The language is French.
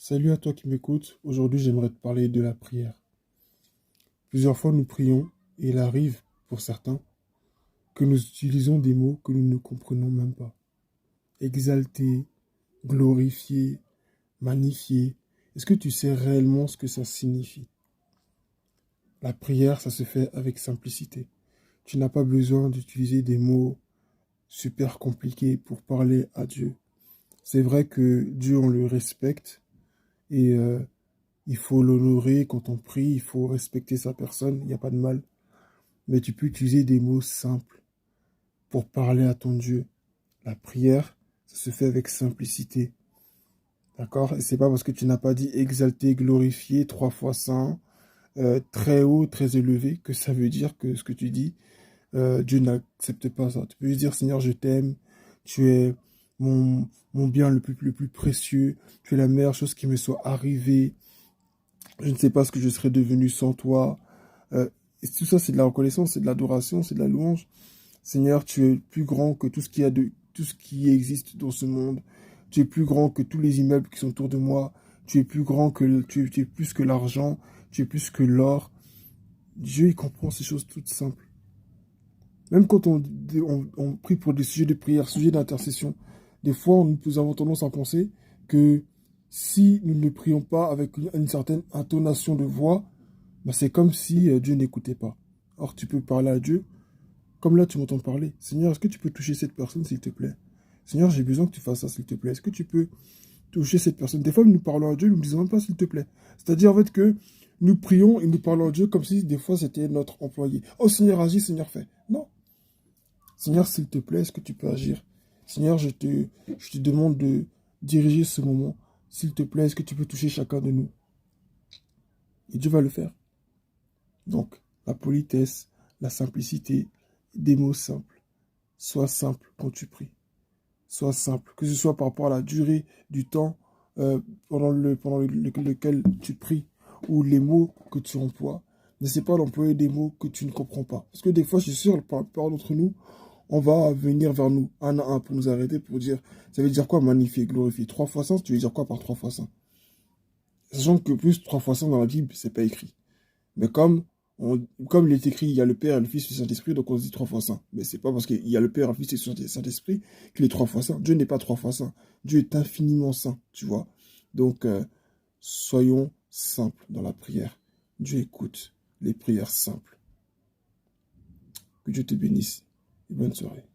Salut à toi qui m'écoutes. Aujourd'hui, j'aimerais te parler de la prière. Plusieurs fois, nous prions et il arrive, pour certains, que nous utilisons des mots que nous ne comprenons même pas. Exalter, glorifier, magnifier. Est-ce que tu sais réellement ce que ça signifie? La prière, ça se fait avec simplicité. Tu n'as pas besoin d'utiliser des mots super compliqués pour parler à Dieu. C'est vrai que Dieu, on le respecte et il faut l'honorer quand on prie, il faut respecter sa personne, il n'y a pas de mal. Mais tu peux utiliser des mots simples pour parler à ton Dieu. La prière, ça se fait avec simplicité. D'accord? Et c'est pas parce que tu n'as pas dit exalté, glorifié, 3 fois saint, très haut, très élevé, que ça veut dire que ce que tu dis, Dieu n'accepte pas ça. Tu peux juste dire, Seigneur, je t'aime, tu es mon bien le plus précieux, tu es la meilleure chose qui me soit arrivée, je ne sais pas ce que je serais devenu sans toi. Et tout ça, c'est de la reconnaissance, c'est de l'adoration, c'est de la louange. Seigneur, tu es plus grand que tout ce qu'il y a de, tout ce qui existe dans ce monde. Tu es plus grand que tous les immeubles qui sont autour de moi. Tu es plus grand que, tu es plus que l'argent. Tu es plus que l'or. Dieu, il comprend ces choses toutes simples. Même quand on prie pour des sujets de prière, sujets d'intercession, des fois, nous avons tendance à penser que si nous ne prions pas avec une certaine intonation de voix, bah, c'est comme si Dieu n'écoutait pas. Or, tu peux parler à Dieu, comme là, tu m'entends parler. Seigneur, est-ce que tu peux toucher cette personne, s'il te plaît? Seigneur, j'ai besoin que tu fasses ça, s'il te plaît. Est-ce que tu peux toucher cette personne? Des fois, nous parlons à Dieu, nous ne disons même pas, s'il te plaît. C'est-à-dire, en fait, que nous prions et nous parlons à Dieu comme si, des fois, c'était notre employé. Oh, Seigneur, agis, Seigneur, fais. Non. Seigneur, s'il te plaît, est-ce que tu peux agir? Seigneur, je te demande de diriger ce moment. S'il te plaît, est-ce que tu peux toucher chacun de nous? Et Dieu va le faire. Donc, la politesse, la simplicité, des mots simples. Sois simple quand tu pries. Sois simple. Que ce soit par rapport à la durée du temps lequel tu pries ou les mots que tu emploies. N'essaie pas d'employer des mots que tu ne comprends pas. Parce que des fois, je suis sûr, par rapport d'entre nous, on va venir vers nous un à un pour nous arrêter, pour dire, ça veut dire quoi magnifier, glorifier? 3 fois 100, tu veux dire quoi par 3 fois 100? Sachant que plus 3 fois 100 dans la Bible, c'est pas écrit. Mais comme il est écrit, il y a le Père, le Fils et le Saint-Esprit, donc on se dit 3 fois 100. Mais c'est pas parce qu'il y a le Père, le Fils et le Saint-Esprit qu'il est 3 fois 100. Dieu n'est pas 3 fois 100. Dieu est infiniment saint, tu vois. Donc, soyons simples dans la prière. Dieu écoute les prières simples. Que Dieu te bénisse et bonne soirée.